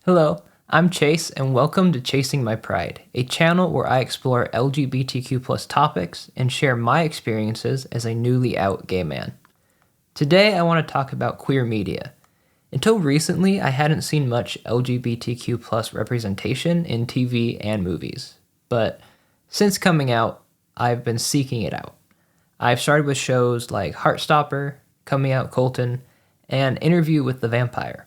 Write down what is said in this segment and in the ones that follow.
Hello, I'm Chase, and welcome to Chasing My Pride, a channel where I explore LGBTQ plus topics and share my experiences as a newly out gay man. Today, I want to talk about queer media. Until recently, I hadn't seen much LGBTQ plus representation in TV and movies, but since coming out, I've been seeking it out. I've started with shows like Heartstopper, Out Colton, and Interview with the Vampire.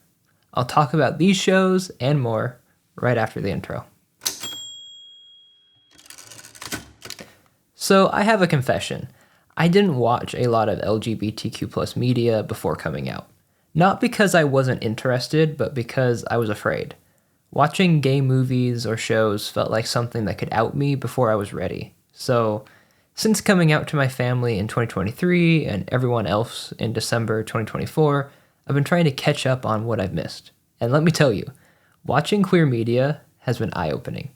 I'll talk about these shows and more right after the intro. So I have a confession. I didn't watch a lot of LGBTQ plus media before coming out. Not because I wasn't interested, but because I was afraid. Watching gay movies or shows felt like something that could out me before I was ready. So since coming out to my family in 2023 and everyone else in December 2024, I've been trying to catch up on what I've missed. And let me tell you, watching queer media has been eye-opening.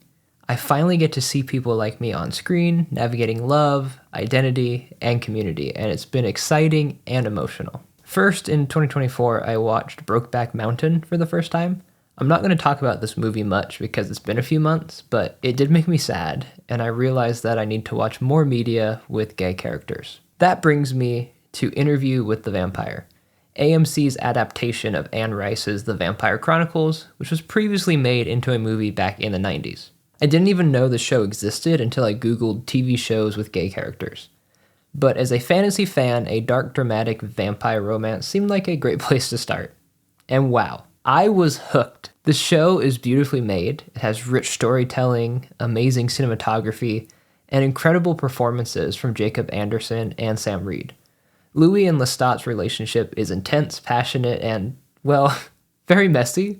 I finally get to see people like me on screen, navigating love, identity, and community, and it's been exciting and emotional. First, in 2024, I watched Brokeback Mountain for the first time. I'm not going to talk about this movie much because it's been a few months, but it did make me sad, and I realized that I need to watch more media with gay characters. That brings me to Interview with the Vampire, AMC's adaptation of Anne Rice's The Vampire Chronicles, which was previously made into a movie back in the 90s. I didn't even know the show existed until I googled TV shows with gay characters. But as a fantasy fan, a dark dramatic vampire romance seemed like a great place to start. And wow, I was hooked. The show is beautifully made, it has rich storytelling, amazing cinematography, and incredible performances from Jacob Anderson and Sam Reed. Louis and Lestat's relationship is intense, passionate, and, well, very messy.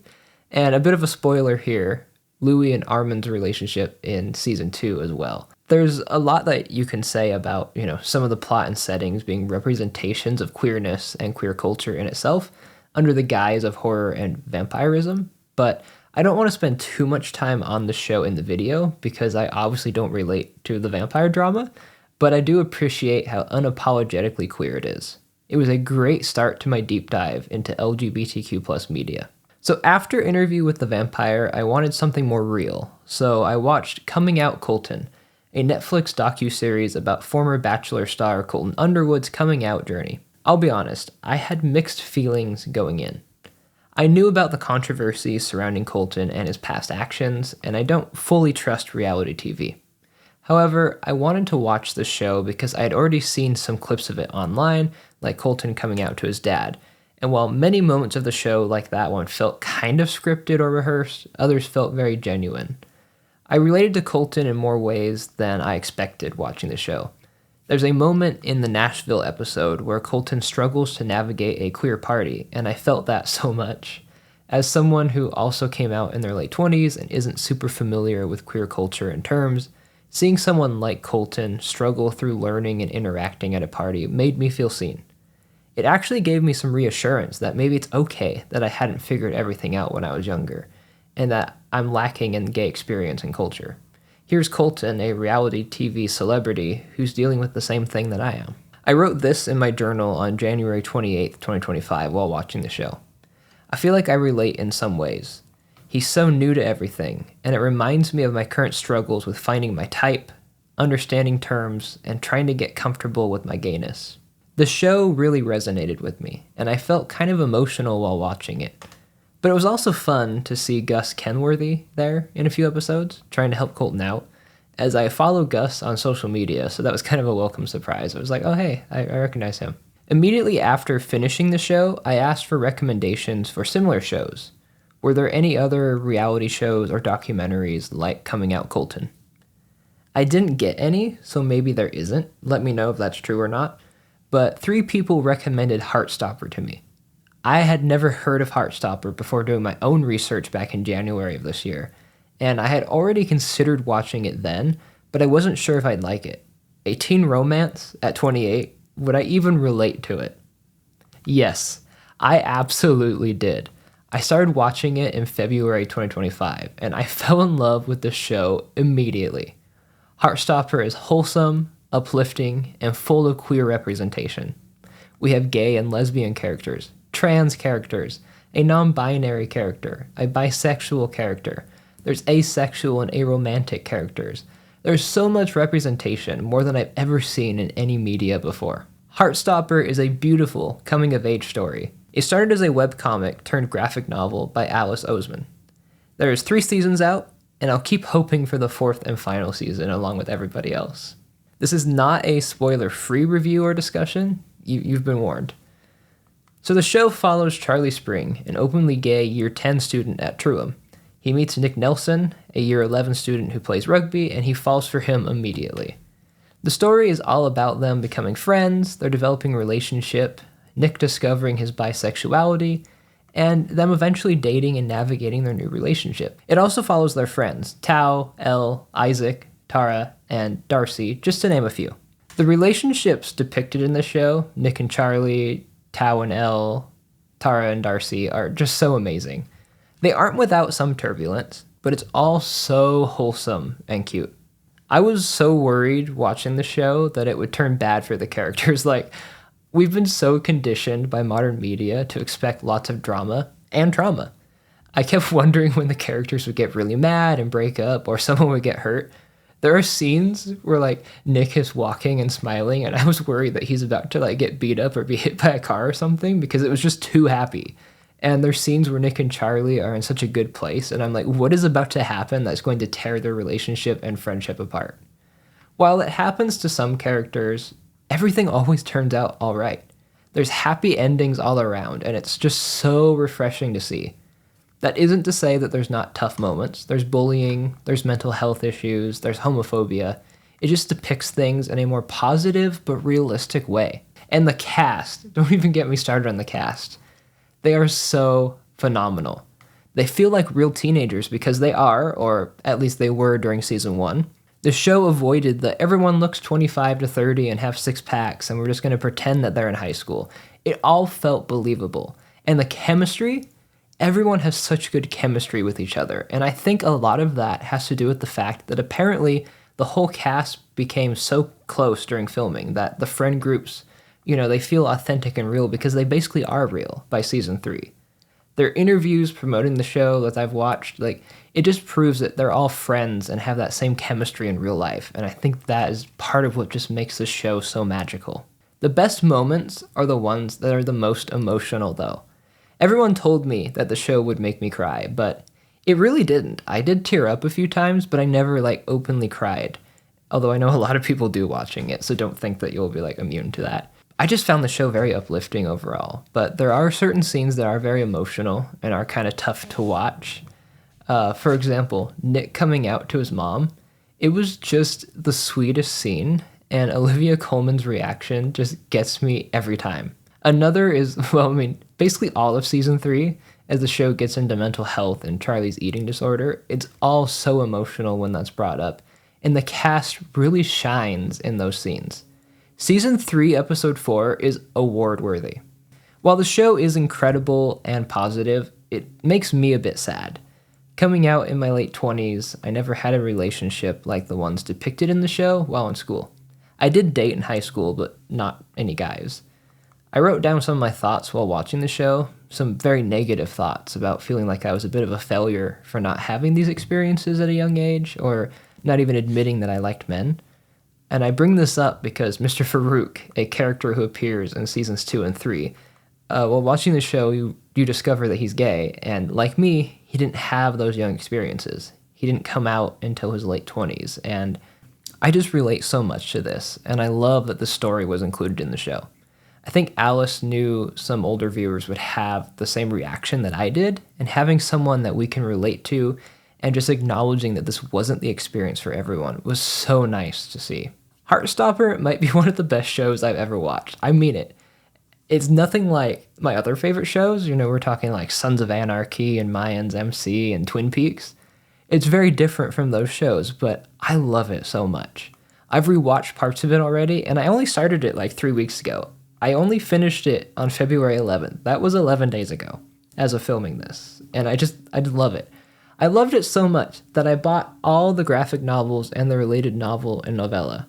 And a bit of a spoiler here, Louis and Armand's relationship in season 2 as well. There's a lot that you can say about, some of the plot and settings being representations of queerness and queer culture in itself under the guise of horror and vampirism, but I don't want to spend too much time on the show in the video because I obviously don't relate to the vampire drama, but I do appreciate how unapologetically queer it is. It was a great start to my deep dive into LGBTQ plus media. So after Interview with the Vampire, I wanted something more real, so I watched Out Colton, a Netflix docuseries about former Bachelor star Colton Underwood's coming out journey. I'll be honest, I had mixed feelings going in. I knew about the controversies surrounding Colton and his past actions, and I don't fully trust reality TV. However, I wanted to watch the show because I had already seen some clips of it online, like Colton coming out to his dad, and while many moments of the show like that one felt kind of scripted or rehearsed, others felt very genuine. I related to Colton in more ways than I expected watching the show. There's a moment in the Nashville episode where Colton struggles to navigate a queer party, and I felt that so much. As someone who also came out in their late 20s and isn't super familiar with queer culture and terms, seeing someone like Colton struggle through learning and interacting at a party made me feel seen. It actually gave me some reassurance that maybe it's okay that I hadn't figured everything out when I was younger, and that I'm lacking in gay experience and culture. Here's Colton, a reality TV celebrity, who's dealing with the same thing that I am. I wrote this in my journal on January 28th, 2025, while watching the show. I feel like I relate in some ways. He's so new to everything, and it reminds me of my current struggles with finding my type, understanding terms, and trying to get comfortable with my gayness. The show really resonated with me, and I felt kind of emotional while watching it. But it was also fun to see Gus Kenworthy there in a few episodes, trying to help Colton out, as I follow Gus on social media, so that was kind of a welcome surprise. I was like, oh hey, I recognize him. Immediately after finishing the show, I asked for recommendations for similar shows. Were there any other reality shows or documentaries like Out Colton? I didn't get any, so maybe there isn't. Let me know if that's true or not. But 3 people recommended Heartstopper to me. I had never heard of Heartstopper before doing my own research back in January of this year, and I had already considered watching it then, but I wasn't sure if I'd like it. A teen romance at 28, would I even relate to it? Yes, I absolutely did. I started watching it in February 2025, and I fell in love with the show immediately. Heartstopper is wholesome, uplifting, and full of queer representation. We have gay and lesbian characters, trans characters, a non-binary character, a bisexual character. There's asexual and aromantic characters. There's so much representation, more than I've ever seen in any media before. Heartstopper is a beautiful coming-of-age story. It started as a webcomic turned graphic novel by Alice Oseman. There is 3 seasons out, and I'll keep hoping for the 4th and final season along with everybody else. This is not a spoiler-free review or discussion. You've been warned. So the show follows Charlie Spring, an openly gay Year 10 student at Truham. He meets Nick Nelson, a Year 11 student who plays rugby, and he falls for him immediately. The story is all about them becoming friends, their developing relationship, Nick discovering his bisexuality, and them eventually dating and navigating their new relationship. It also follows their friends, Tao, Elle, Isaac, Tara, and Darcy, just to name a few. The relationships depicted in the show, Nick and Charlie, Tao and Elle, Tara and Darcy, are just so amazing. They aren't without some turbulence, but it's all so wholesome and cute. I was so worried watching the show that it would turn bad for the characters. Like, we've been so conditioned by modern media to expect lots of drama and trauma. I kept wondering when the characters would get really mad and break up or someone would get hurt. There are scenes where like Nick is walking and smiling and I was worried that he's about to like get beat up or be hit by a car or something because it was just too happy. And there's scenes where Nick and Charlie are in such a good place and I'm like, what is about to happen that's going to tear their relationship and friendship apart? While it happens to some characters, everything always turns out all right. There's happy endings all around and it's just so refreshing to see. That isn't to say that there's not tough moments. There's bullying, there's mental health issues, there's homophobia. It just depicts things in a more positive but realistic way. And the cast, don't even get me started on the cast. They are so phenomenal. They feel like real teenagers because they are, or at least they were during season 1. The show avoided the everyone looks 25 to 30 and have 6 packs and we're just going to pretend that they're in high school. It all felt believable. And the chemistry, everyone has such good chemistry with each other. And I think a lot of that has to do with the fact that apparently the whole cast became so close during filming that the friend groups, they feel authentic and real because they basically are real by season 3. Their interviews promoting the show that I've watched, it just proves that they're all friends and have that same chemistry in real life. And I think that is part of what just makes this show so magical. The best moments are the ones that are the most emotional though. Everyone told me that the show would make me cry, but it really didn't. I did tear up a few times, but I never openly cried. Although I know a lot of people do watching it, so don't think that you'll be immune to that. I just found the show very uplifting overall, but there are certain scenes that are very emotional and are kind of tough to watch. For example, Nick coming out to his mom, it was just the sweetest scene, and Olivia Colman's reaction just gets me every time. Another is, basically all of season 3, as the show gets into mental health and Charlie's eating disorder, it's all so emotional when that's brought up, and the cast really shines in those scenes. Season 3, episode 4 is award-worthy. While the show is incredible and positive, it makes me a bit sad. Coming out in my late 20s, I never had a relationship like the ones depicted in the show while in school. I did date in high school, but not any guys. I wrote down some of my thoughts while watching the show, some very negative thoughts about feeling like I was a bit of a failure for not having these experiences at a young age, or not even admitting that I liked men. And I bring this up because Mr. Farouk, a character who appears in seasons 2 and 3, while watching the show, you discover that he's gay, and like me, he didn't have those young experiences. He didn't come out until his late 20s, and I just relate so much to this, and I love that the story was included in the show. I think Alice knew some older viewers would have the same reaction that I did, and having someone that we can relate to and just acknowledging that this wasn't the experience for everyone was so nice to see. Heartstopper might be one of the best shows I've ever watched. I mean it. It's nothing like my other favorite shows. We're talking like Sons of Anarchy and Mayans MC and Twin Peaks. It's very different from those shows, but I love it so much. I've rewatched parts of it already, and I only started it 3 weeks ago. I only finished it on February 11th. That was 11 days ago as of filming this, and I just love it. I loved it so much that I bought all the graphic novels and the related novel and novella,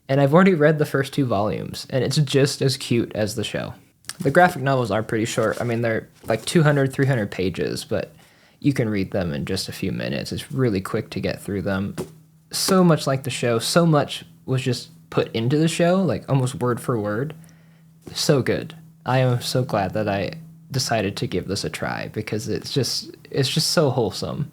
and I've already read the first 2 volumes, and it's just as cute as the show. The graphic novels are pretty short. I mean, they're like 200, 300 pages, but you can read them in just a few minutes. It's really quick to get through them. So much like the show, so much was just put into the show, like almost word for word. So good. I am so glad that I decided to give this a try because it's just so wholesome.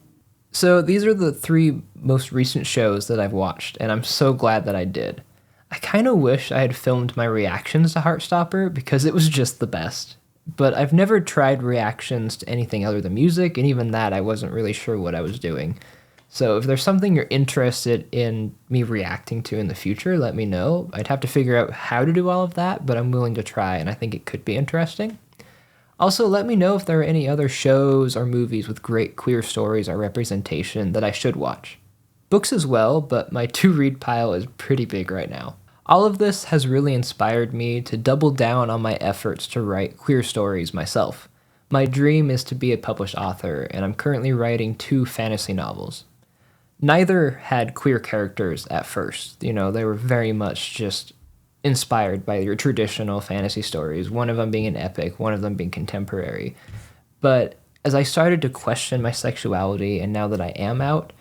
So these are the 3 most recent shows that I've watched, and I'm so glad that I did. I kind of wish I had filmed my reactions to Heartstopper because it was just the best. But I've never tried reactions to anything other than music, and even that I wasn't really sure what I was doing. So if there's something you're interested in me reacting to in the future, let me know. I'd have to figure out how to do all of that, but I'm willing to try, and I think it could be interesting. Also, let me know if there are any other shows or movies with great queer stories or representation that I should watch. Books as well, but my to-read pile is pretty big right now. All of this has really inspired me to double down on my efforts to write queer stories myself. My dream is to be a published author, and I'm currently writing 2 fantasy novels. Neither had queer characters at first. They were very much just inspired by your traditional fantasy stories, one of them being an epic, one of them being contemporary. But as I started to question my sexuality, and now that I am out,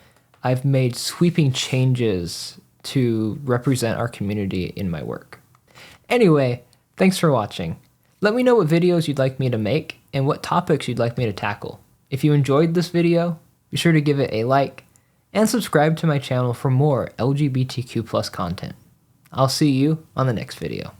I've made sweeping changes to represent our community in my work. Anyway, thanks for watching. Let me know what videos you'd like me to make and what topics you'd like me to tackle. If you enjoyed this video, be sure to give it a like and subscribe to my channel for more LGBTQ+ content. I'll see you on the next video.